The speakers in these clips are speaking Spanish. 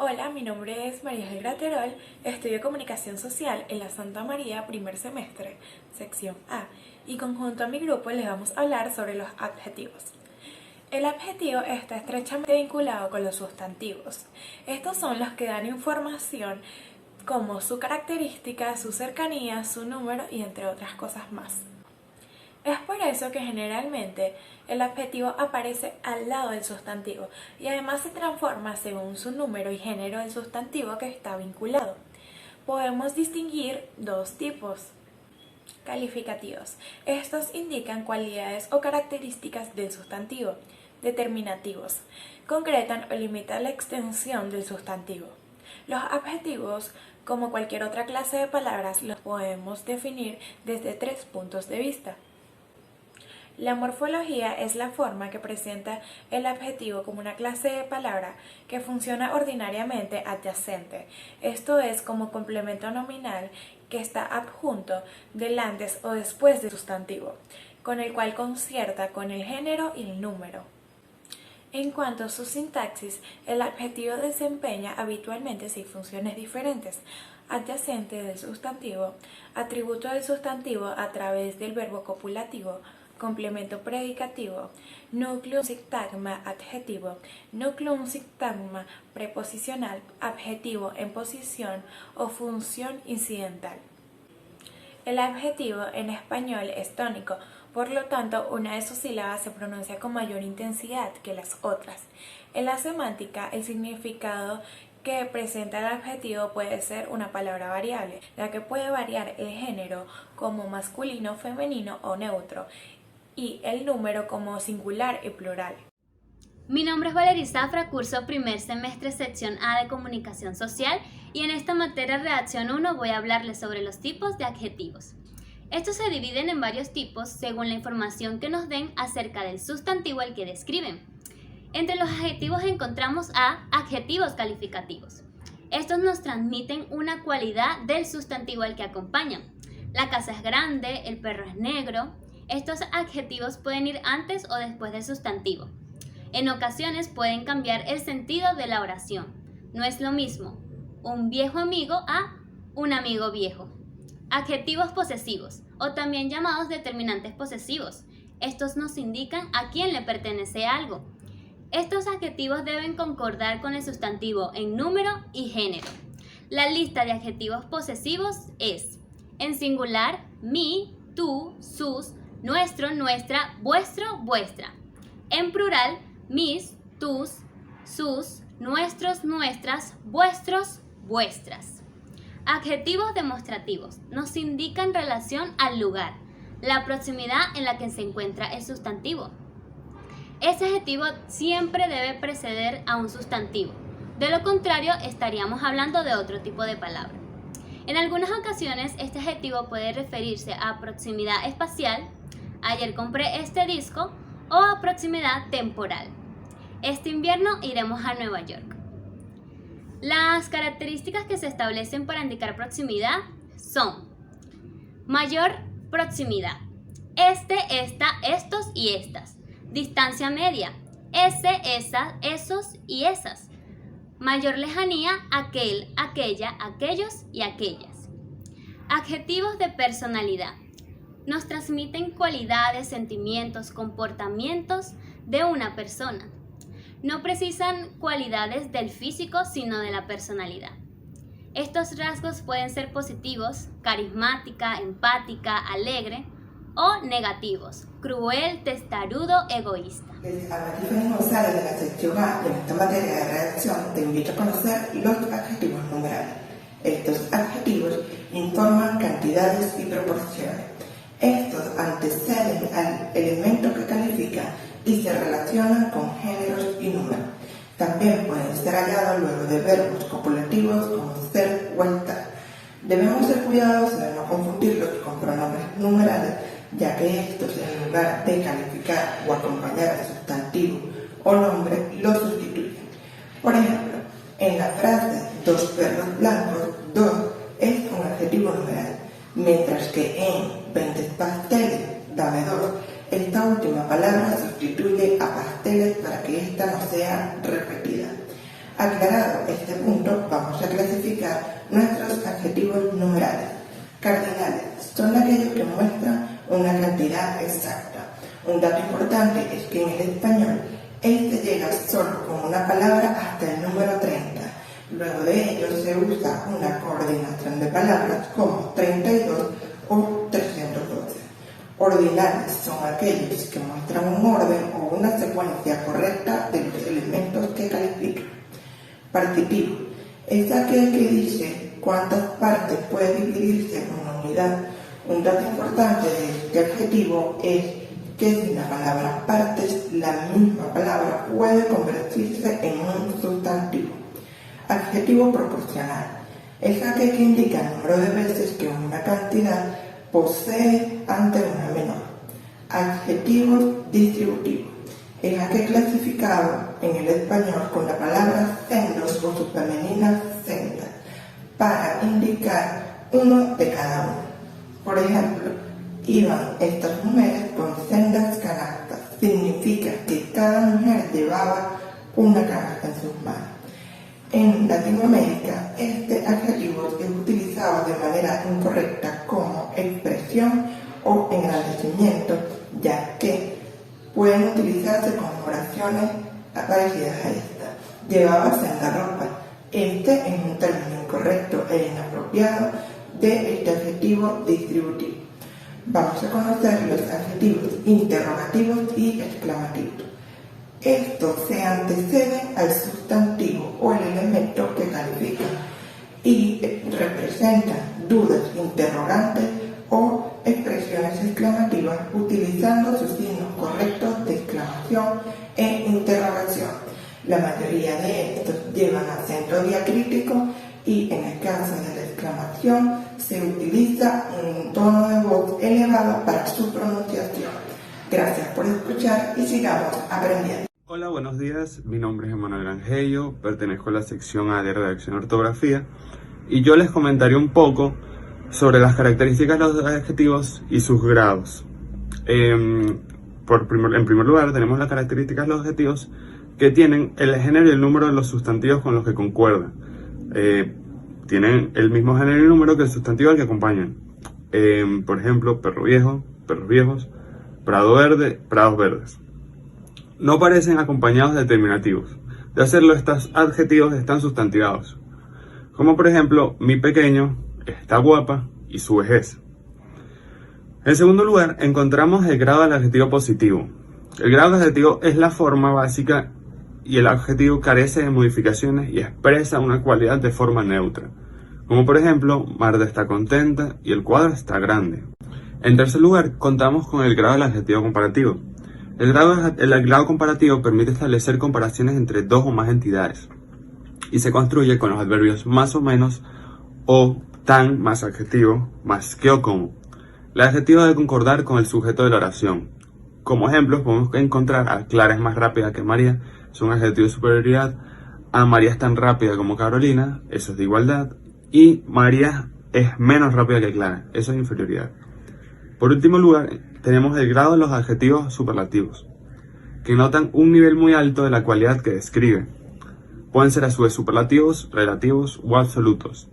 Hola, mi nombre es María Ángel Graterol, estudio Comunicación Social en la Santa María, primer semestre, sección A, y conjunto a mi grupo les vamos a hablar sobre los adjetivos. El adjetivo está estrechamente vinculado con los sustantivos. Estos son los que dan información como su característica, su cercanía, su número y entre otras cosas más. Es por eso que generalmente el adjetivo aparece al lado del sustantivo y además se transforma según su número y género del sustantivo que está vinculado. Podemos distinguir dos tipos calificativos. Estos indican cualidades o características del sustantivo. Determinativos. Concretan o limitan la extensión del sustantivo. Los adjetivos, como cualquier otra clase de palabras, los podemos definir desde tres puntos de vista. La morfología es la forma que presenta el adjetivo como una clase de palabra que funciona ordinariamente adyacente, esto es como complemento nominal que está adjunto delante o después del sustantivo, con el cual concierta con el género y el número. En cuanto a su sintaxis, el adjetivo desempeña habitualmente 6 funciones diferentes: adyacente del sustantivo, atributo del sustantivo a través del verbo copulativo, complemento predicativo, núcleo sintagma adjetivo, núcleo sintagma preposicional, adjetivo en posición o función incidental. El adjetivo en español es tónico, por lo tanto una de sus sílabas se pronuncia con mayor intensidad que las otras. En la semántica, el significado que presenta el adjetivo puede ser una palabra variable, ya que puede variar el género como masculino, femenino o neutro, y el número como singular y plural. Mi nombre es Valeria Zafra, curso primer semestre sección A de Comunicación Social y en esta materia redacción 1 voy a hablarles sobre los tipos de adjetivos. Estos se dividen en varios tipos según la información que nos den acerca del sustantivo al que describen. Entre los adjetivos encontramos a adjetivos calificativos. Estos nos transmiten una cualidad del sustantivo al que acompañan. La casa es grande, el perro es negro. Estos adjetivos pueden ir antes o después del sustantivo. En ocasiones pueden cambiar el sentido de la oración. No es lo mismo un viejo amigo a un amigo viejo. Adjetivos posesivos, o también llamados determinantes posesivos. Estos nos indican a quién le pertenece algo. Estos adjetivos deben concordar con el sustantivo en número y género. La lista de adjetivos posesivos es, en singular, mi, tú, sus, nuestro, nuestra, vuestro, vuestra. En plural, mis, tus, sus, nuestros, nuestras, vuestros, vuestras. Adjetivos demostrativos nos indican relación al lugar, la proximidad en la que se encuentra el sustantivo. Ese adjetivo siempre debe preceder a un sustantivo, de lo contrario estaríamos hablando de otro tipo de palabra. En algunas ocasiones este adjetivo puede referirse a proximidad espacial, ayer compré este disco, o a proximidad temporal. Este invierno iremos a Nueva York. Las características que se establecen para indicar proximidad son mayor proximidad, este, esta, estos y estas. Distancia media, ese, esa, esos y esas. Mayor lejanía, aquel, aquella, aquellos y aquellas. Adjetivos de personalidad. Nos transmiten cualidades, sentimientos, comportamientos de una persona. No precisan cualidades del físico, sino de la personalidad. Estos rasgos pueden ser positivos, carismática, empática, alegre, o negativos, cruel, testarudo, egoísta. A Tiffany González de la sección A en esta materia de redacción te invito a conocer los adjetivos numerales. Estos adjetivos informan cantidades y proporciones. Estos anteceden al elemento que califica y se relacionan con géneros y números. También pueden ser hallados luego de verbos copulativos como ser o estar. Debemos ser cuidadosos de no confundirlos con pronombres numerales, ya que estos, en lugar de calificar o acompañar al sustantivo o nombre, lo sustituyen. Por ejemplo, en la frase dos perros blancos, dos es un adjetivo numeral, mientras que en 20 pasteles, dame dos, esta última palabra sustituye a pasteles para que ésta no sea repetida. Aclarado este punto, vamos a clasificar nuestros adjetivos numerales. Cardinales son aquellos que muestran una cantidad exacta. Un dato importante es que en el español este llega solo con una palabra hasta el número 30. Luego de ello se usa una coordinación de palabras como 32 o 312. Ordinales son aquellos que muestran un orden o una secuencia correcta de los elementos que califican. Partitivo es aquel que dice cuántas partes puede dividirse en una unidad. Un dato importante de este adjetivo es que sin la palabra partes, la misma palabra puede convertirse en un sustantivo. Adjetivo proporcional es aquel que indica el número de veces que una cantidad posee ante una menor. Adjetivo distributivo es aquel clasificado en el español con la palabra sendos o su femenina senda para indicar uno de cada uno. Por ejemplo, iban estas mujeres con sendas canastas. Significa que cada mujer llevaba una canasta en sus manos. En Latinoamérica, este adjetivo es utilizado de manera incorrecta como expresión o engrandecimiento, ya que pueden utilizarse como oraciones parecidas a esta. Llevaba senda ropa. Este es un término incorrecto e inapropiado de este adjetivo distributivo. Vamos a conocer los adjetivos interrogativos y exclamativos. Estos se anteceden al sustantivo o el elemento que califican y representan dudas, interrogantes o expresiones exclamativas utilizando sus signos correctos de exclamación e interrogación. La mayoría de estos llevan acento diacrítico y en el caso de la exclamación se utiliza un tono de voz elevado para su pronunciación. Gracias por escuchar y sigamos aprendiendo. Hola, buenos días. Mi nombre es Emanuel Angello, pertenezco a la sección A de Redacción y Ortografía y yo les comentaré un poco sobre las características de los adjetivos y sus grados. En primer lugar, tenemos las características de los adjetivos que tienen el género y el número de los sustantivos con los que concuerdan. Tienen el mismo género y número que el sustantivo al que acompañan. Por ejemplo, perro viejo, perros viejos, prado verde, prados verdes. No parecen acompañados de terminativos. De hacerlo, estos adjetivos están sustantivados. Como por ejemplo, mi pequeño, está guapa y su vejez. En segundo lugar, encontramos el grado del adjetivo positivo. El grado del adjetivo es la forma básica y el adjetivo carece de modificaciones y expresa una cualidad de forma neutra. Como por ejemplo, Marta está contenta y el cuadro está grande. En tercer lugar, contamos con el grado del adjetivo comparativo. El grado comparativo permite establecer comparaciones entre dos o más entidades y se construye con los adverbios más o menos o tan más adjetivo, más que o como. El adjetivo debe concordar con el sujeto de la oración. Como ejemplos podemos encontrar a Clara es más rápida que María, es un adjetivo de superioridad. A María es tan rápida como Carolina, eso es de igualdad. Y María es menos rápida que Clara, eso es inferioridad. Por último lugar, tenemos el grado de los adjetivos superlativos, que notan un nivel muy alto de la cualidad que describe. Pueden ser a su vez superlativos, relativos o absolutos.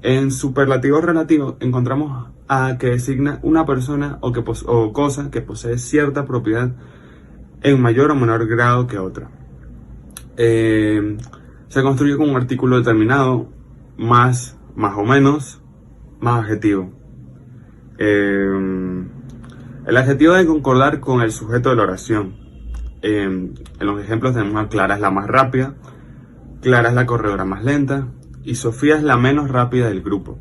En superlativos relativos encontramos a que designa una persona o cosa que posee cierta propiedad en mayor o menor grado que otra. Se construye con un artículo determinado, más o menos, más adjetivo. El adjetivo debe concordar con el sujeto de la oración. En los ejemplos tenemos a Clara es la más rápida, Clara es la corredora más lenta y Sofía es la menos rápida del grupo.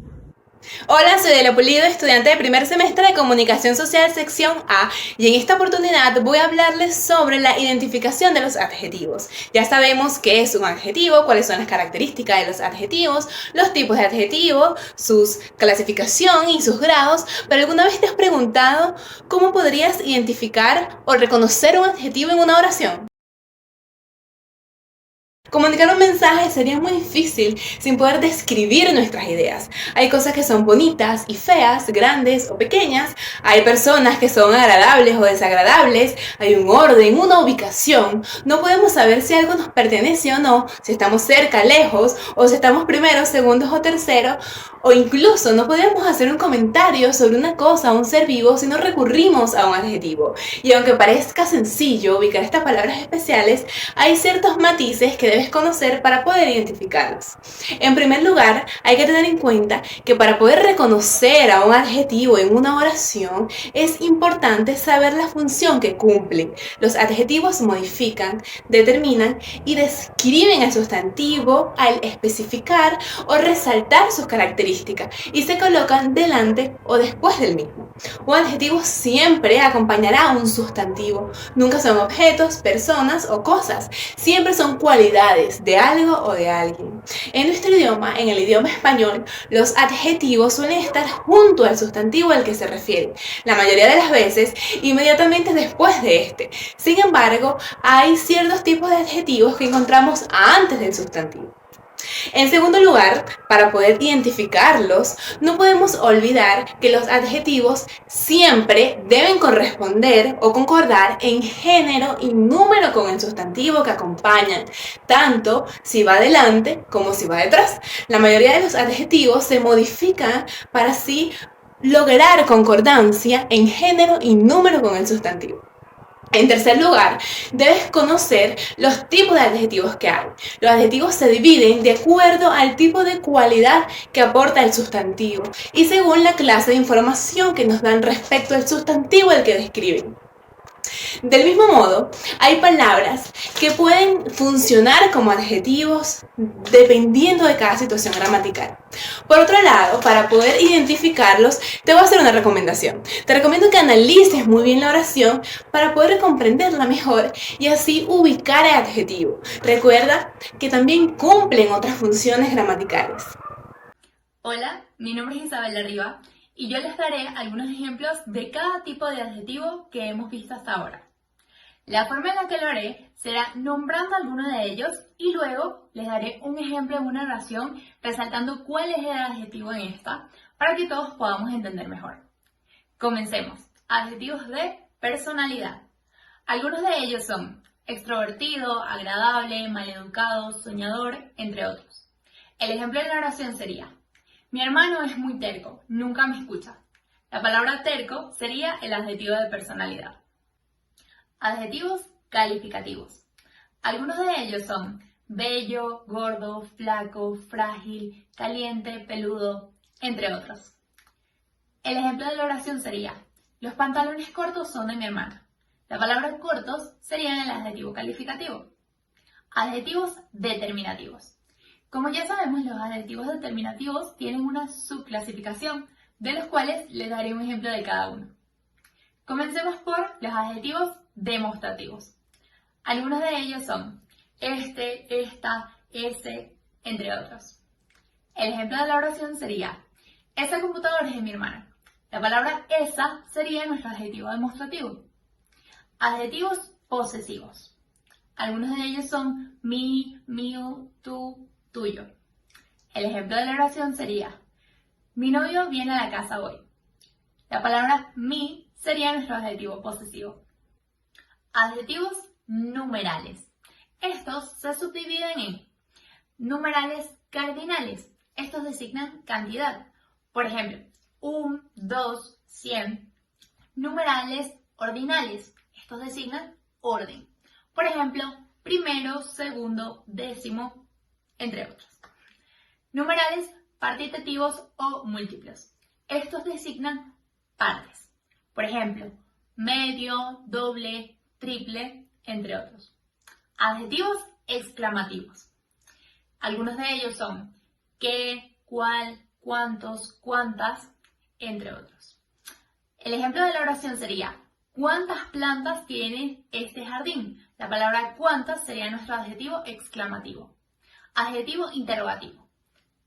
Hola, soy Delia Pulido, estudiante de primer semestre de Comunicación Social sección A, y en esta oportunidad voy a hablarles sobre la identificación de los adjetivos. Ya sabemos qué es un adjetivo, cuáles son las características de los adjetivos, los tipos de adjetivos, su clasificación y sus grados, pero ¿alguna vez te has preguntado cómo podrías identificar o reconocer un adjetivo en una oración? Comunicar un mensaje sería muy difícil sin poder describir nuestras ideas. Hay cosas que son bonitas y feas, grandes o pequeñas. Hay personas que son agradables o desagradables. Hay un orden, una ubicación. No podemos saber si algo nos pertenece o no, si estamos cerca, lejos, o si estamos primeros, segundos o terceros. O incluso no podemos hacer un comentario sobre una cosa o un ser vivo si no recurrimos a un adjetivo. Y aunque parezca sencillo ubicar estas palabras especiales, hay ciertos matices que debes conocer para poder identificarlos. En primer lugar, hay que tener en cuenta que para poder reconocer a un adjetivo en una oración, es importante saber la función que cumplen. Los adjetivos modifican, determinan y describen al sustantivo al especificar o resaltar sus características y se colocan delante o después del mismo. Un adjetivo siempre acompañará a un sustantivo. Nunca son objetos, personas o cosas. Siempre son cualidades de algo o de alguien. En nuestro idioma, en el idioma español, los adjetivos suelen estar junto al sustantivo al que se refieren. La mayoría de las veces, inmediatamente después de este. Sin embargo, hay ciertos tipos de adjetivos que encontramos antes del sustantivo. En segundo lugar, para poder identificarlos, no podemos olvidar que los adjetivos siempre deben corresponder o concordar en género y número con el sustantivo que acompañan, tanto si va delante como si va detrás. La mayoría de los adjetivos se modifican para así lograr concordancia en género y número con el sustantivo. En tercer lugar, debes conocer los tipos de adjetivos que hay. Los adjetivos se dividen de acuerdo al tipo de cualidad que aporta el sustantivo y según la clase de información que nos dan respecto al sustantivo al que describen. Del mismo modo, hay palabras que pueden funcionar como adjetivos dependiendo de cada situación gramatical. Por otro lado, para poder identificarlos, te voy a hacer una recomendación. Te recomiendo que analices muy bien la oración para poder comprenderla mejor y así ubicar el adjetivo. Recuerda que también cumplen otras funciones gramaticales. Hola, mi nombre es Isabel de Arriba y yo les daré algunos ejemplos de cada tipo de adjetivo que hemos visto hasta ahora. La forma en la que lo haré será nombrando alguno de ellos y luego les daré un ejemplo en una oración resaltando cuál es el adjetivo en esta para que todos podamos entender mejor. Comencemos. Adjetivos de personalidad. Algunos de ellos son extrovertido, agradable, maleducado, soñador, entre otros. El ejemplo de la oración sería: mi hermano es muy terco, nunca me escucha. La palabra terco sería el adjetivo de personalidad. Adjetivos calificativos. Algunos de ellos son bello, gordo, flaco, frágil, caliente, peludo, entre otros. El ejemplo de la oración sería: los pantalones cortos son de mi hermana. La palabra cortos sería el adjetivo calificativo. Adjetivos determinativos. Como ya sabemos, los adjetivos determinativos tienen una subclasificación, de los cuales les daré un ejemplo de cada uno. Comencemos por los adjetivos demostrativos. Algunos de ellos son este, esta, ese, entre otros. El ejemplo de la oración sería: esa computadora es de mi hermana. La palabra esa sería nuestro adjetivo demostrativo. Adjetivos posesivos. Algunos de ellos son mi, mío, tú, tuyo. El ejemplo de la oración sería: mi novio viene a la casa hoy. La palabra mi sería nuestro adjetivo posesivo. Adjetivos numerales. Estos se subdividen en numerales cardinales. Estos designan cantidad. Por ejemplo, 1, 2, 100. Numerales ordinales. Estos designan orden. Por ejemplo, primero, segundo, décimo, entre otros. Numerales partitativos o múltiplos. Estos designan partes. Por ejemplo, medio, doble, triple, entre otros. Adjetivos exclamativos. Algunos de ellos son qué, cuál, cuántos, cuántas, entre otros. El ejemplo de la oración sería: ¿cuántas plantas tiene este jardín? La palabra cuántas sería nuestro adjetivo exclamativo. Adjetivo interrogativo.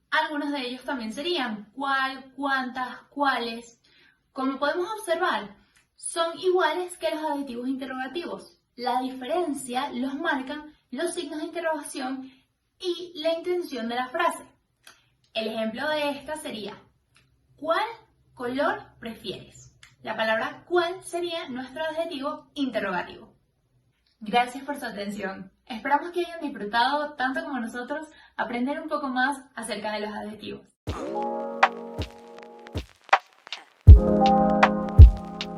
Algunos de ellos también serían cuál, cuántas, cuáles. Como podemos observar, son iguales que los adjetivos interrogativos. La diferencia los marcan los signos de interrogación y la intención de la frase. El ejemplo de esta sería: ¿cuál color prefieres? La palabra cuál sería nuestro adjetivo interrogativo. Gracias por su atención. Esperamos que hayan disfrutado tanto como nosotros aprender un poco más acerca de los adjetivos.